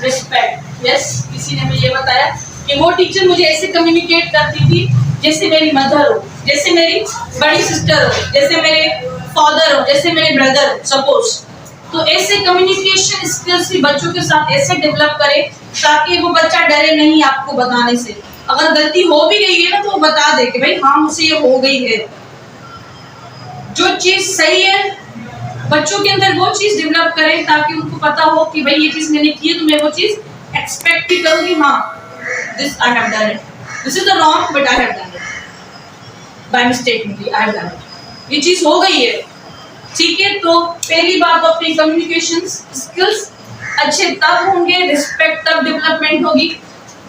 Respect. Yes, किसी ने मुझे ये बताया कि वो टीचर मुझे ऐसे कम्युनिकेट करती थी जैसे मेरी मदर हो, जैसे मेरी बड़ी सिस्टर हो, जैसे मेरे फादर हो, जैसे मेरे ब्रदर हो सपोज। तो ऐसे कम्युनिकेशन स्किल्स भी बच्चों के साथ ऐसे डेवलप करें ताकि वो बच्चा डरे नहीं आपको बताने से। अगर गलती हो भी गई है ना तो वो बता दे कि भाई हाँ मुझसे ये हो गई है। जो चीज सही है बच्चों के अंदर वो चीज डेवलप करें ताकि उनको पता हो कि भाई ये चीज मैंने की है तो मैं वो चीज एक्सपेक्ट भी करूंगी। हाँ, this I have done it, this is the wrong but I have done it by mistake, I have done it, ये चीज हो गई है। ठीक है, तो पहली बात तो अपनी कम्युनिकेशन स्किल्स अच्छे तब होंगे, रिस्पेक्ट तब डेवलपमेंट होगी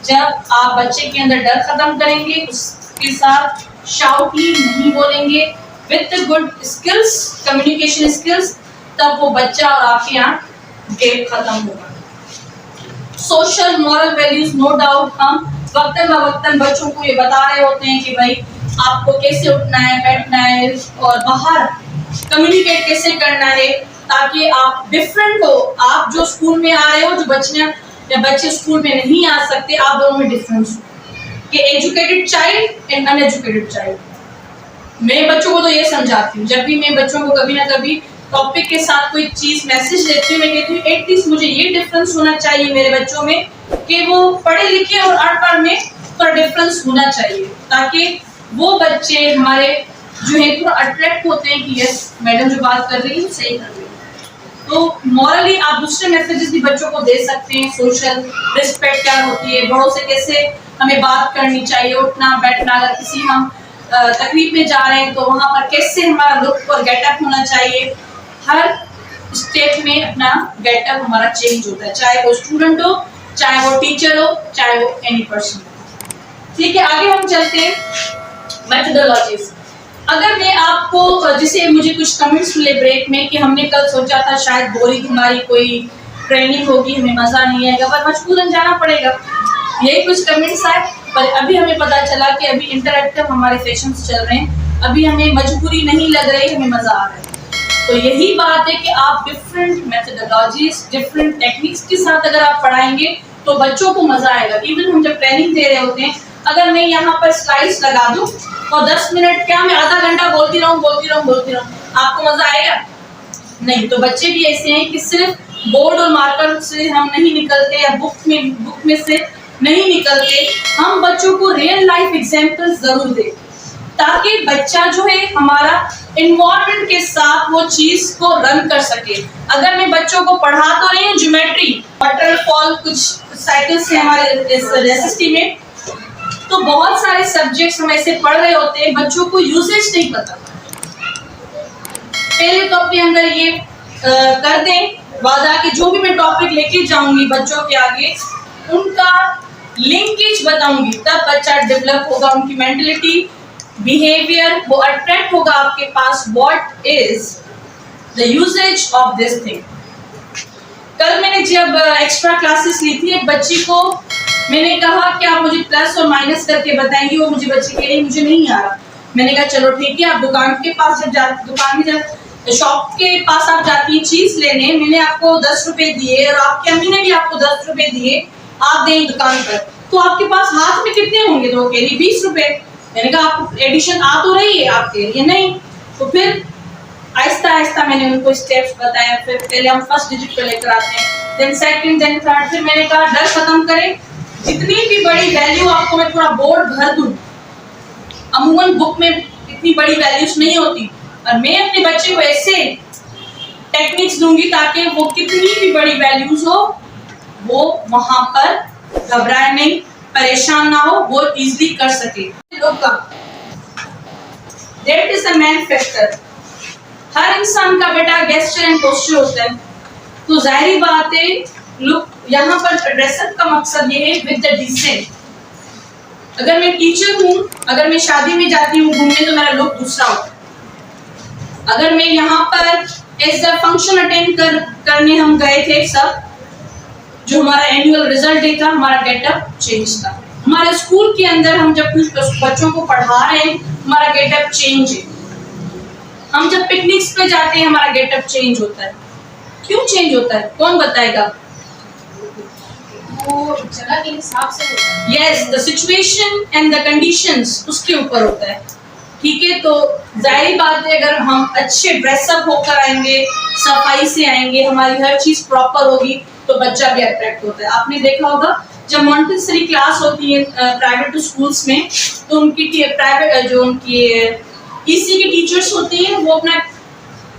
जब आप बच्चे के अंदर डर खत्म करेंगे, उसके साथ शाउटली नहीं बोलेंगे, with good skills communication skills, तब वो बच्चा और आपके यहाँ गैप खत्म होगा। Social moral values no doubt हम वक्तन बवक्तन बच्चों को ये बता रहे होते हैं कि भाई आपको कैसे उठना है, बैठना है और बाहर कम्युनिकेट कैसे करना है ताकि आप डिफरेंट हो। आप जो स्कूल में आ रहे हो, जो बच्चे स्कूल में नहीं आ सकते, आप दोनों में डिफरेंस हो कि educated child and uneducated child. मैं बच्चों को तो ये समझाती हूँ, जब भी मैं बच्चों को कभी ना कभी टॉपिक के साथ कोई चीज मैसेज देती हूँ, मैं कहती हूँ एटलीस्ट मुझे ये डिफरेंस होना चाहिए मेरे बच्चों में कि वो पढ़े लिखे और अनपढ़ में थोड़ा डिफरेंस होना चाहिए ताकि वो बच्चे हमारे जो है थोड़ा अट्रैक्ट होते हैं कि यस मैडम जो बात कर रही है सही कर रही है। तो मॉरली आप दूसरे मैसेजेस भी बच्चों को दे सकते हैं। सोशल रिस्पेक्ट क्या होती है, बड़ों से कैसे हमें बात करनी चाहिए, उठना बैठना, अगर किसी हम तकलीफ में जा रहे हैं तो वहां पर कैसे हमारा लुक और गेटअप होना चाहिए। हर स्टेप में अपना गेटअप हमारा चेंज होता है, चाहे वो स्टूडेंट हो, चाहे वो टीचर हो, चाहे वो एनी पर्सन हो। ठीक है, आगे हम चलते हैं मेथोडोलॉजीज। अगर मैं आपको जैसे मुझे कुछ कमेंट्स मिले ब्रेक में कि हमने कल सोचा था शायद बोरिंग हमारी कोई ट्रेनिंग होगी, हमें मजा नहीं आएगा पर मजबूरन जाना पड़ेगा, यही कुछ कमेंट्स आए। पर अभी हमें पता चला कि अभी इंटरैक्टिव हमारे सेशंस चल रहे हैं, अभी हमें मजबूरी नहीं लग रही, हमें मजा आ रहा है। तो यही बात है कि आप डिफरेंट मेथोडोलॉजीज, डिफरेंट टेक्निक्स के साथ अगर आप पढ़ाएंगे तो बच्चों को मजा आएगा। इवन हम जब ट्रेनिंग दे रहे होते हैं, अगर मैं यहाँ पर स्लाइड्स लगा दूं और 10 मिनट क्या मैं आधा घंटा बोलती रहूं, आपको मजा आएगा? नहीं। तो बच्चे भी ऐसे हैं कि सिर्फ बोर्ड और मार्कर से हम नहीं निकलते या बुक में से नहीं निकलते, हम बच्चों को रियल लाइफ एग्जाम्पल जरूर दें ताकि बच्चा जो है हमारा इन्वायरमेंट के साथ वो चीज को रन कर सके। अगर मैं बच्चों को पढ़ा तो रही हूँ ज्योमेट्री, वाटरफॉल, कुछ साइकिल्स है हमारे एसएसटी में, तो बहुत सारे सब्जेक्ट्स हम ऐसे पढ़ रहे होते हैं, बच्चों को यूसेज नहीं पता। पहले तो अपने अंदर ये कर दें वादा कि जो भी मैं टॉपिक लेके जाऊंगी बच्चों के आगे उनका लिंकेज बताऊंगी, तब बच्चा डेवलप होगा, उनकी मेंटलिटी, बिहेवियर वो अट्रैक्ट होगा आपके पास। What is the usage of this thing. कल मैंने जब एक्स्ट्रा क्लासेस ली थी, एक बच्ची को मैंने कहा कि आप मुझे प्लस और माइनस करके बताएंगी, वो मुझे बच्ची कह रही मुझे नहीं आ रहा। मैंने कहा चलो ठीक है, आप दुकान के पास शॉप के पास आप जाती हैं चीज लेने, मैंने आपको 10 रुपए दिए और आपकी अम्मी ने भी आपको 10 रुपए दिए, आप दें दुकान पर, तो आपके पास हाथ में कितने होंगे? तो वो कह रही 20 रुपए। मैंने कहा आपको एडिशन आ तो रही है, आप कह रही है नहीं। तो फिर आहिस्ता आहिस्ता मैंने उनको स्टेप्स बताए, फिर पहले हम फर्स्ट डिजिट पे लेकर आते हैं, देन सेकंड, देन थर्ड। फिर मैंने कहा डर खत्म करें, जितनी भी बड़ी वैल्यू आपको मैं पूरा बोर्ड भर दूं, अमूमन बुक में इतनी बड़ी वैल्यूज नहीं होती, और मैं अपने बच्चे को ऐसे टेक्निक्स दूंगी ताकि वो कितनी भी बड़ी वैल्यूज हो वो वहां पर घबराए नहीं, परेशान ना हो, वो इजीली कर सके। That is the main factor. हर इंसान का बेटा गेस्चर एंड पोस्चर होता है, तो जाहिर बात है लुक यहाँ पर ड्रेसअप का मकसद ये है विद द डिसेंट। अगर मैं टीचर हूँ, अगर मैं शादी में जाती हूँ घूमने, तो मेरा लुक दूसरा होता है। अगर मैं यहाँ पर एज अ फंक्शन अटेंड करने हम गए थे सब, जो हमारा एनुअल रिजल्ट डे था, हमारा गेटअप चेंज था। हमारे स्कूल के अंदर हम जब कुछ बच्चों को पढ़ा रहे हैं, हमारा गेटअप चेंज है। हम जब पिकनिक्स पे जाते हैं, हमारा गेटअप चेंज होता है। क्यों चेंज होता है, कौन बताएगा? वो जगह के हिसाब से होता है। Yes, the situation and the conditions उसके ऊपर होता है। ठीक है, तो जाहिर बात है अगर हम अच्छे ड्रेसअप होकर आएंगे, सफाई से आएंगे, हमारी हर चीज प्रॉपर होगी तो बच्चा भी अट्रैक्ट होता है। आपने देखा होगा जब मॉन्टेसरी क्लास होती है प्राइवेट स्कूल्स में, तो उनकी प्राइवेट जो उनकी ईसी की टीचर्स होती हैं वो अपना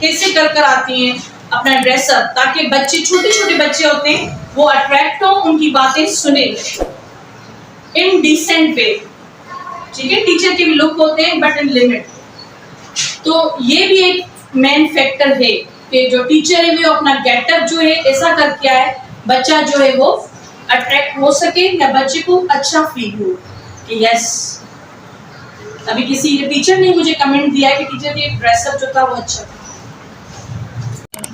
कैसे कर आती हैं अपना ड्रेसअप, ताकि बच्चे छोटे छोटे बच्चे होते हैं वो अट्रैक्ट हो, उनकी बातें सुने इन डिसेंट वे। ठीक है, टीचर के भी लुक होते हैं बट इन लिमिट। तो ये भी एक मेन फैक्टर है कि जो टीचर है वो अपना गेटअप जो है ऐसा करके आए, बच्चा जो है वो अट्रैक्ट हो सके या बच्चे को अच्छा फील हो कि यस। अभी किसी टीचर ने मुझे कमेंट दिया है कि टीचर की ड्रेसअप जो था वो अच्छा था।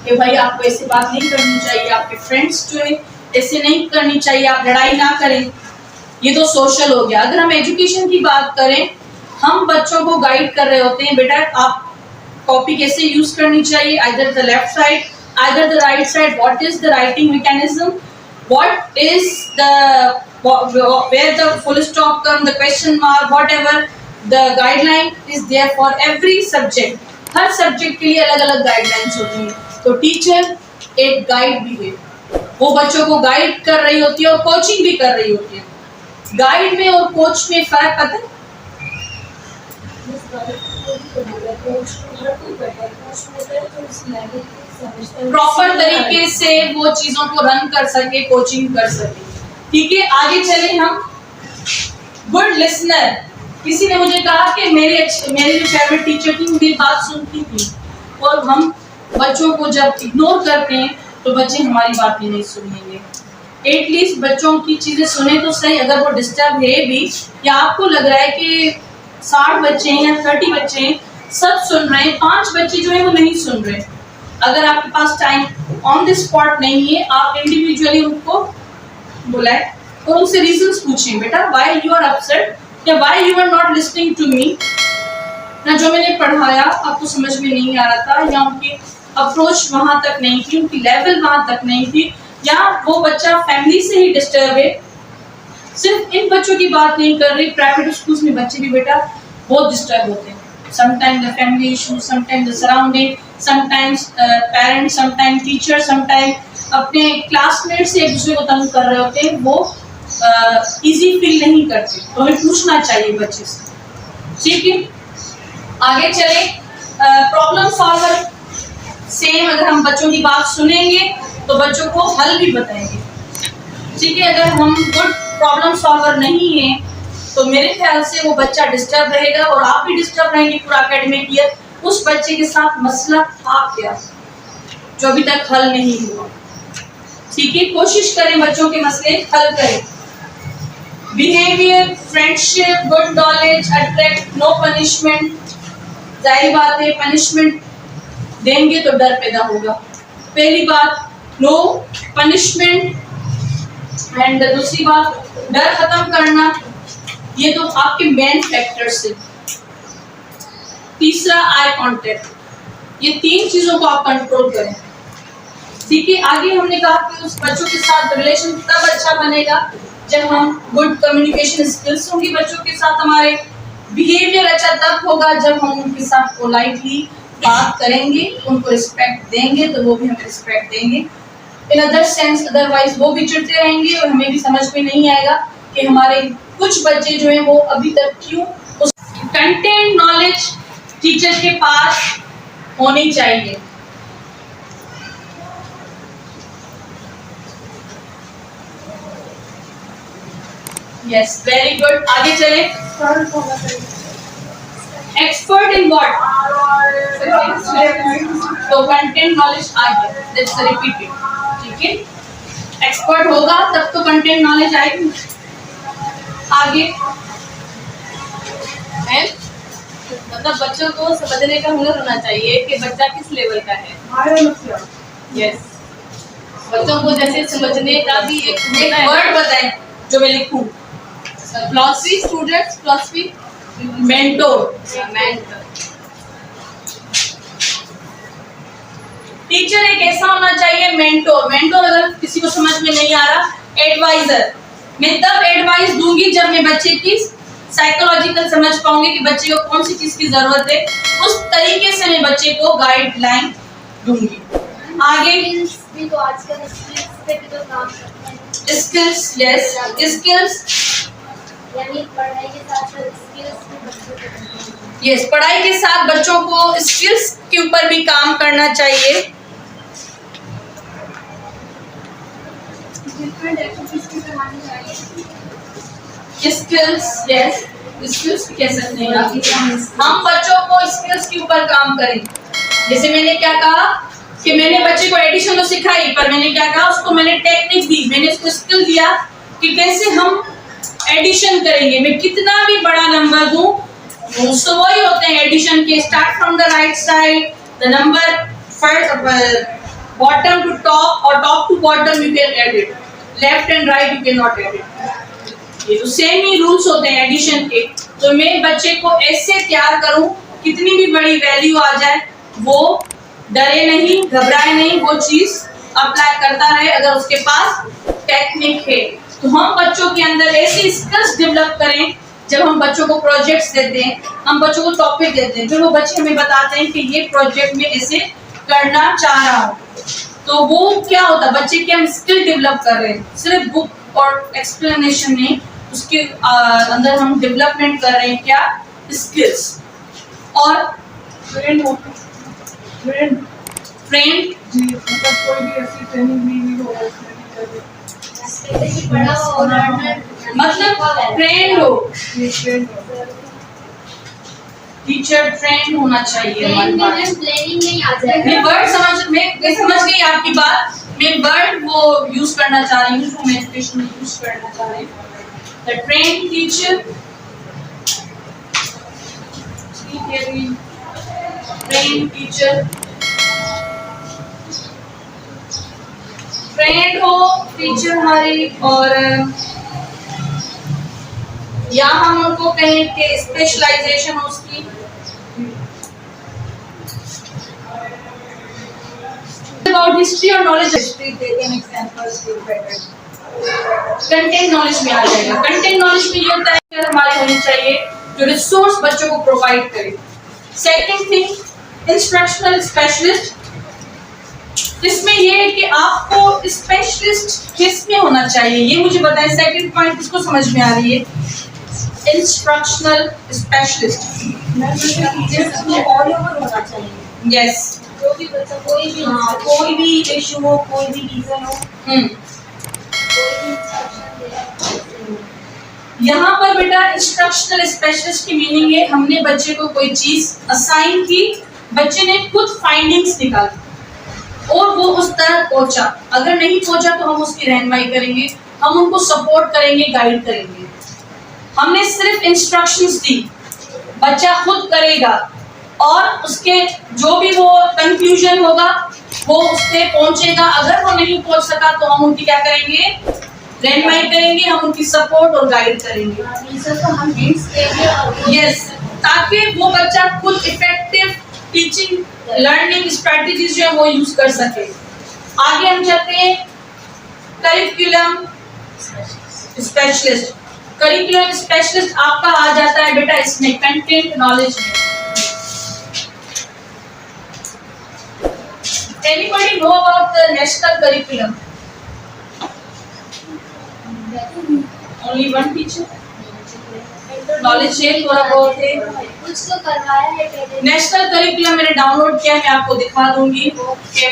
कि भाई आपको ऐसी बात नहीं करनी चाहिए, आपके फ्रेंड्स जो है ऐसे नहीं करनी चाहिए, आप लड़ाई ना करें। ये तो सोशल हो गया। अगर हम एजुकेशन की बात करें, हम बच्चों को गाइड कर रहे होते हैं, बेटा आप कॉपी कैसे यूज करनी चाहिए, either the left side either the right side, what is the writing mechanism, what is the where the full stop come, the question mark, whatever the guideline is there for every subject। Her subject के लिए अलग अलग guidelines होती हैं। तो teacher एक guide भी है, वो बच्चों को गाइड कर रही होती है और कोचिंग भी कर रही होती है। गाइड में और कोच में फर्क पता है? प्रॉपर तरीके से वो चीजों को रन कर सके, कोचिंग कर सके। ठीक है, आगे चले हम। Good listener. किसी ने मुझे कहा कि मेरी जो फेवरेट टीचर थी मेरी बात सुनती थी, और हम बच्चों को जब इग्नोर करते हैं तो बच्चे हमारी बात ही नहीं सुनेंगे। एटलीस्ट बच्चों की चीजें सुने तो सही। अगर वो डिस्टर्ब है भी, या आपको लग रहा है कि 60 बच्चे हैं या 30 बच्चे हैं सब सुन रहे हैं, 5 बच्चे जो है वो नहीं सुन रहे, अगर आपके पास टाइम ऑन द स्पॉट नहीं है, आप इंडिविजुअली उनको बुलाएं और उनसे रीजंस पूछें, बेटा व्हाई यू आर अपसेट या why you are not listening to me, ना जो मैंने पढ़ाया आपको समझ में नहीं आ रहा था, या उनकी अप्रोच वहां तक नहीं थी, उनकी लेवल वहां तक नहीं थी, या वो बच्चा फैमिली से ही डिस्टर्ब है। सिर्फ इन बच्चों की बात नहीं कर रही, प्राइवेट स्कूल्स में बच्चे भी बेटा बहुत डिस्टर्ब होते हैं। Sometime the family issue, sometime the surrounding, sometimes parents, sometime teacher, sometime अपने क्लासमेट से एक दूसरे को तंग कर रहे होते हैं, वो इजी फील नहीं करते। तो हमें पूछना चाहिए बच्चे से। ठीक है, आगे चले। प्रॉब्लम सॉल्वर सेम, अगर हम बच्चों की बात सुनेंगे तो बच्चों को हल भी बताएंगे। ठीक है, अगर हम गुड प्रॉब्लम सॉल्वर नहीं है तो मेरे ख्याल से वो बच्चा डिस्टर्ब रहेगा और आप भी डिस्टर्ब रहेंगे पूरा एकेडमिक ईयर। उस बच्चे के साथ मसला था क्या जो अभी तक हल नहीं हुआ। ठीक है, कोशिश करें बच्चों के मसले हल करें। Behaviour, friendship, good knowledge, attract, no punishment. जाहिर बात है पनिशमेंट देंगे तो डर पैदा होगा। पहली बात नो पनिशमेंट, एंड दूसरी बात डर खत्म करना, ये तो आपके मेन फैक्टर्स है। तीसरा आई कांटेक्ट, ये 3 चीजों को आप कंट्रोल करें। ठीक है, आगे हमने कहा कि उस बच्चों के साथ रिलेशन तब अच्छा बनेगा जब हम गुड कम्युनिकेशन स्किल्स होंगी बच्चों के साथ, हमारे बिहेवियर अच्छा तब होगा जब हम उनके साथ पोलाइटली बात करेंगे, उनको रिस्पेक्ट देंगे तो वो भी हमें रिस्पेक्ट देंगे। इन अदर सेंस अदरवाइज वो भी चिढ़ते रहेंगे और हमें भी समझ में नहीं आएगा कि हमारे कुछ बच्चे जो हैं वो अभी तक क्यों। उस कंटेंट नॉलेज टीचर के पास होनी चाहिए। Yes, very good. आगे चले। Expert in what? तो कंटेंट नॉलेज आ गया, लेट्स रिपीट इट। ठीक है, एक्सपर्ट होगा तब तो कंटेंट नॉलेज आएगी। आगे मतलब बच्चों को समझने का हुनर होना चाहिए कि बच्चा किस लेवल का है। यस, बच्चों को जैसे समझने का भी एक वर्ड बताएं जो मैं लिखूं। Philosophy, students, philosophy, mentor. Teacher एक ऐसा होना चाहिए मेंटोर। मेंटोर अगर किसी को समझ में नहीं आ रहा एडवाइजर, मैं तब एडवाइस दूंगी जब मैं बच्चे की साइकोलॉजिकल समझ पाऊंगी कि बच्चे को कौन सी चीज की जरूरत है, उस तरीके से मैं बच्चे को गाइडलाइन दूंगी। आगे भी तो आजकल स्किल्स पे भी तो काम करते हैं। स्किल्स, यस स्किल्स, यानी पढ़ाई के साथ साथ स्किल्स भी बच्चों को करते हैं। यस पढ़ाई के साथ बच्चों को स्किल्स के ऊपर भी काम करना चाहिए। डिफरेंट एक्टिविटीज भी करवानी चाहिए। स्किल्स, यस स्किल्स कह सकते हैं आप। हम बच्चों को स्किल्स के ऊपर काम करें। जैसे मैंने क्या कहा कि मैंने बच्चे को एडिशन तो सिखाई, पर मैंने क्या कहा उसको मैंने टेक्निक दी, मैंने उसको स्किल दिया कि कैसे हम एडिशन करेंगे। मैं कितना भी बड़ा नंबर दूं, तो वही होते हैं एडिशन के, start from the right side, the number first bottom to top और top to bottom you can add it, left and right you can not add it. ये तो सेम ही रूल्स होते हैं एडिशन के। तो मैं बच्चे को ऐसे तैयार करूं कितनी भी बड़ी वैल्यू आ जाए वो डरे नहीं, घबराए नहीं, वो चीज अप्लाई करता रहे अगर उसके पास टेक्निक है। तो हम बच्चों के अंदर ऐसी स्किल्स डेवलप करें, जब हम बच्चों को प्रोजेक्ट्स देते हैं, हम बच्चों को टॉपिक देते हैं, फिर वो बच्चे हमें बताते हैं कि ये प्रोजेक्ट में ऐसे करना चाह रहा हूँ, तो वो क्या होता है, बच्चे की हम स्किल डेवलप कर रहे हैं, सिर्फ बुक और एक्सप्लेनेशन नहीं, उसके अंदर हम डेवलपमेंट कर रहे हैं क्या, स्किल्स। और ट्रेंड ट्रेंड जी, मतलब कोई भी ऐसी ट्रेनिंग नहीं हो उसमें भी कर रहे। जैसे कि बड़ा हो लर्नर मतलब ट्रेंड हो, ये ट्रेंड हो। टीचर ट्रेंड होना चाहिए हमारे पास। प्लानिंग नहीं आ जाएगा। मैं वर्ड मैं समझ गई आपकी बात, मैं वर्ड वो यूज करना चाह रही हूँ जो मैं एजुकेशन में यूज करना चाह रही हूँ। The train teacher, train teacher, trend हो टीचर हमारी, और या हम उनको कहें कि स्पेशलाइजेशन हो उसकी। About history और knowledge, history देते हैं examples के better। कंटेंट नॉलेज में आ जाएगा। कंटेंट नॉलेज में ये होता है कि हमारे होनी चाहिए जो रिसोर्स बच्चों को प्रोवाइड करे। सेकंड थिंग इंस्ट्रक्शनल स्पेशलिस्ट, इसमें ये है कि आपको स्पेशलिस्ट किस में होना चाहिए ये मुझे बताएं। सेकंड पॉइंट इसको समझ में आ रही है, इंस्ट्रक्शनल स्पेशलिस्ट ऑल ओवर होना चाहिए। यस, जो भी बच्चा कोई भी इशू हो, कोई भी रीजन हो, कोई भी इंस्ट्रक्शन दे। यहाँ पर बेटा इंस्ट्रक्शनल स्पेशलिस्ट की मीनिंग है हमने बच्चे को कोई चीज असाइन की, बच्चे ने खुद फाइंडिंग्स निकाली और वो उस तरह पहुंचा। अगर नहीं पहुंचा तो हम उसकी रहनुमाई करेंगे, हम उनको सपोर्ट करेंगे, गाइड करेंगे। हमने सिर्फ इंस्ट्रक्शंस दी, बच्चा खुद करेगा और उसके जो भी वो कंक्लूजन होगा वो उससे पहुंचेगा। अगर वो नहीं पहुंच सका तो हम उनकी क्या करेंगे, रहनुमाई करेंगे, हम उनकी सपोर्ट और गाइड करेंगे। हम हिंट्स देंगे यस, ताकि वो बच्चा खुद इफेक्टिव टीचिंग लर्निंग स्ट्रेटजीज जो है वो यूज कर सके। आगे हम चलते हैं करिकुलम स्पेशलिस्ट। करिकुलम स्पेशलिस्ट आपका आ जाता है बेटा इसमें कंटेंट नॉलेज में। Anybody know about the national curriculum? Only one teacher? Knowledge है थोड़ा बहुत है। कुछ तो करवाया है। नेशनल करिकुलम मैंने डाउनलोड किया, मैं आपको दिखा दूंगी कि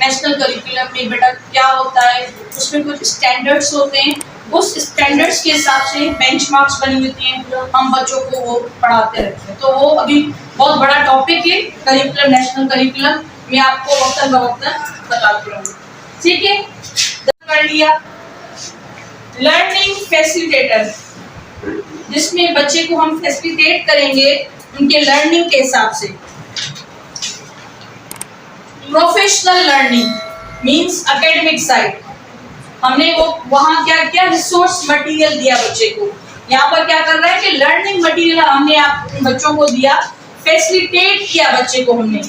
नेशनल करिकुलम में बेटा क्या होता है। उसमें कुछ स्टैंडर्ड्स होते हैं, उस स्टैंडर्ड्स के हिसाब से बेंचमार्क्स बनी होती हैं, हम बच्चों को वो पढ़ाते रहते हैं। तो वो अभी बहुत बड़ा टॉपिक है करिकुलम, नेशनल करिकुलम, मैं आपको वक्तन बवक्तन बताती रहूँगी। ठीक है, कर लिया। लर्निंग फैसिलिटेटर, जिसमें बच्चे को हम फैसिलिटेट करेंगे उनके लर्निंग के हिसाब से। Professional learning means academic side, हमने वो वहाँ क्या किया, रिसोर्स मटेरियल दिया बच्चे को। यहाँ पर क्या कर रहा है कि लर्निंग मटेरियल हमने आप बच्चों को दिया, फैसिलिटेट किया बच्चे को हमने।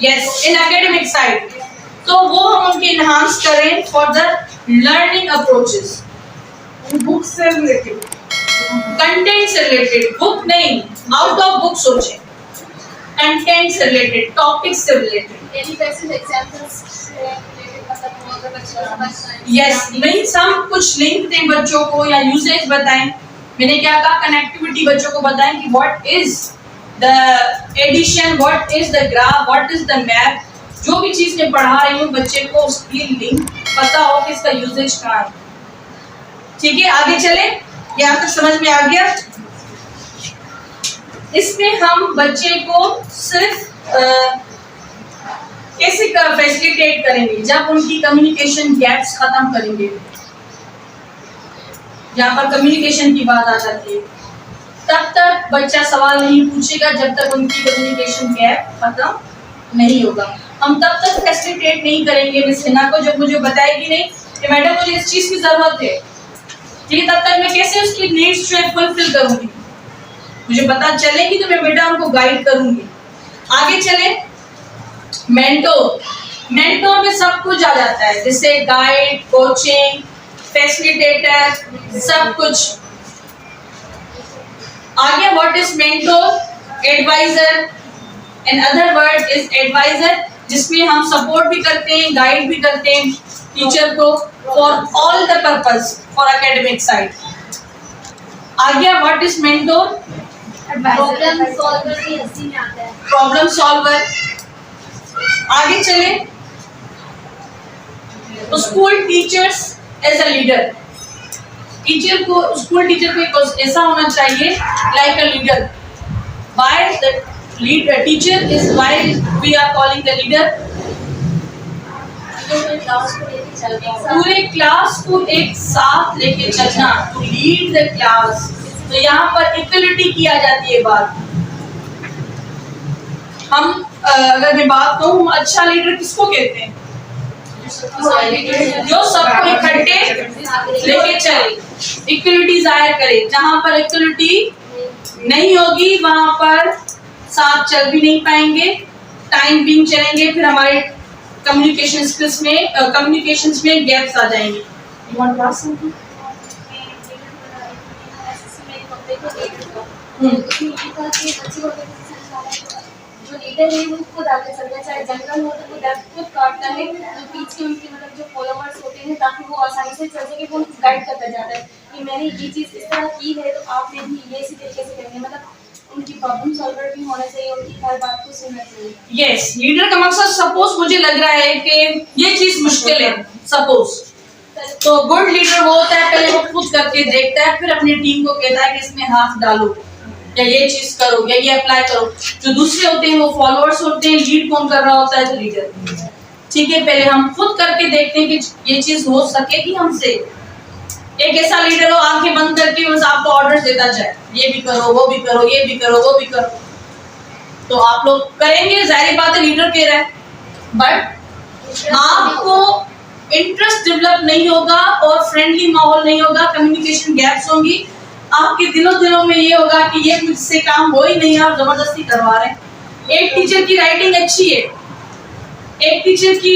यस, इन एकेडमिक साइड तो वो हम उनके इनहांस करें for the learning approaches. Book से रिलेटेड, कंटेंट से रिलेटेड, बुक नहीं, आउट ऑफ बुक सोचें, कंटेंट से रिलेटेड, टॉपिक से रिलेटेड। एनी पैसेज एग्जांपल्स से रिलेटेड मतलब वो अगर बच्चे को समझ ना आए। यस, नहीं सब कुछ लिंक दें बच्चों को या यूजेज बताएं। मैंने क्या कहा, कनेक्टिविटी बच्चों को बताएं कि what is the addition, what is the graph, what is the map. जो भी चीज मैं पढ़ा रही हूँ बच्चे को उसकी लिंक पता हो कि इसका यूजेज कहाँ है। ठीक है, आगे चले, यहाँ तक समझ में आ गया। इसमें हम बच्चे को सिर्फ कैसे फैसिलिटेट करेंगे, जब उनकी कम्युनिकेशन गैप्स खत्म करेंगे। जहाँ पर कम्युनिकेशन की बात आ जाती है तब तक बच्चा सवाल नहीं पूछेगा जब तक उनकी कम्युनिकेशन गैप खत्म नहीं होगा। हम तब तक फैसिलिटेट नहीं करेंगे मिस हिना को जब मुझे बताएगी नहीं कि मैडम मुझे इस चीज की जरूरत है, ठीक है, तब तक मैं कैसे उसकी नीड्स जो है फुलफिल करूंगी। मुझे पता चलेगी तो मैं बेटा उनको गाइड करूंगी। आगे चले, मेंटोर। मेंटोर में सब कुछ आ जाता है, जैसे गाइड, कोचिंग, फैसिलिटेटर, सब कुछ आ गया। What is mentor? Adviser, an other word is adviser, जिसमें हम सपोर्ट भी करते हैं, गाइड भी करते हैं टीचर को for all the purpose for academic side. आ गया what is mentor? Problem solver भी इसी में आता है। Problem solver. आगे चले, तो school teachers as a leader. Teacher को, स्कूल टीचर को ऐसा होना चाहिए like a leader. Why the leader teacher is, why we are calling the leader? पूरे क्लास को एक साथ लेके चलना, टू लीड द क्लास। तो यहाँ पर इक्वलिटी किया जाती है बात। हम अगर मैं बात कहूँ, अच्छा लीडर किसको कहते हैं? जो सबको इकट्ठे लेके चले, इक्वलिटी जाहिर करे। जहाँ पर इक्वलिटी नहीं होगी वहां पर साथ चल भी नहीं पाएंगे, टाइम बिंग चलेंगे, फिर हमारे कम्युनिकेशन स्किल्स में, कम्युनिकेशंस में गैप्स आ जाएंगे। You want to ask something? जो लीडर है वो खुद आगे चलना, चाहे जंगल हो तो वो डेप्थ खुद काटता है, जो बीच के उनके मतलब जो फॉलोअर्स होते हैं ताकि वो आसानी से चल सके, वो उनको गाइड करता जाता है कि मैंने ये चीज़ इस तरह की है तो आपने भी ये इसी तरीके से करनी है। मतलब उनकी प्रॉब्लम सॉल्वर भी होना चाहिए, उनकी हर बात को सुनना चाहिए। यस, लीडर का मकसद, सपोज मुझे लग रहा है कि ये चीज मुश्किल है, सपोज, तो गुड लीडर वो होता है पहले वो खुद करके देखता है, फिर अपनी टीम को कहता है कि इसमें हाथ डालो या ये चीज करो या ये अप्लाई करो। जो दूसरे होते हैं वो फॉलोअर्स होते हैं, लीड कौन कर रहा होता है? तो लीडर। ठीक है, पहले हम खुद करके देखते हैं कि ये चीज हो सकेगी हमसे। एक ऐसा लीडर हो आंखें बंद करके बस आपको ऑर्डर देता जाए, ये भी करो, वो भी करो, ये भी करो, वो भी करो, तो आप लोग करेंगे, जाहिर बात है लीडर कह रहा है, बट आपको इंटरेस्ट डेवलप नहीं होगा और फ्रेंडली माहौल नहीं होगा, कम्युनिकेशन गैप्स होंगी। आपके दिनों में ये होगा कि ये मुझसे काम हो ही नहीं, आप जबरदस्ती करवा रहे हैं। एक टीचर की राइटिंग अच्छी है, एक टीचर की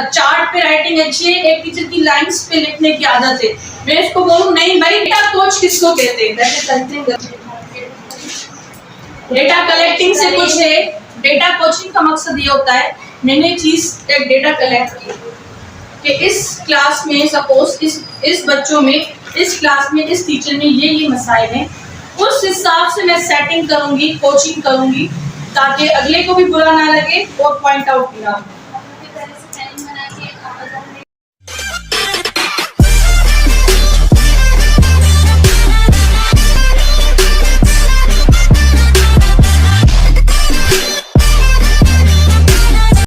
चार्ट पे राइटिंग अच्छी है, एक टीचर की लाइंस पे लिखने की आदत है, मैं इसको बोलूं नहीं भाई डेटा कोच किसको कहते हैं? डेटा कलेक्टिंग से कुछ है। डेटा कोचिंग का मकसद ये होता है, मैंने चीज एक डेटा कलेक्ट की कि इस क्लास में सपोज इस बच्चों में, इस क्लास में इस टीचर में ये मसाइल हैं, उस हिसाब से मैं सेटिंग करूंगी, कोचिंग करूंगी ताकि अगले को भी बुरा ना लगे और पॉइंट आउट किया।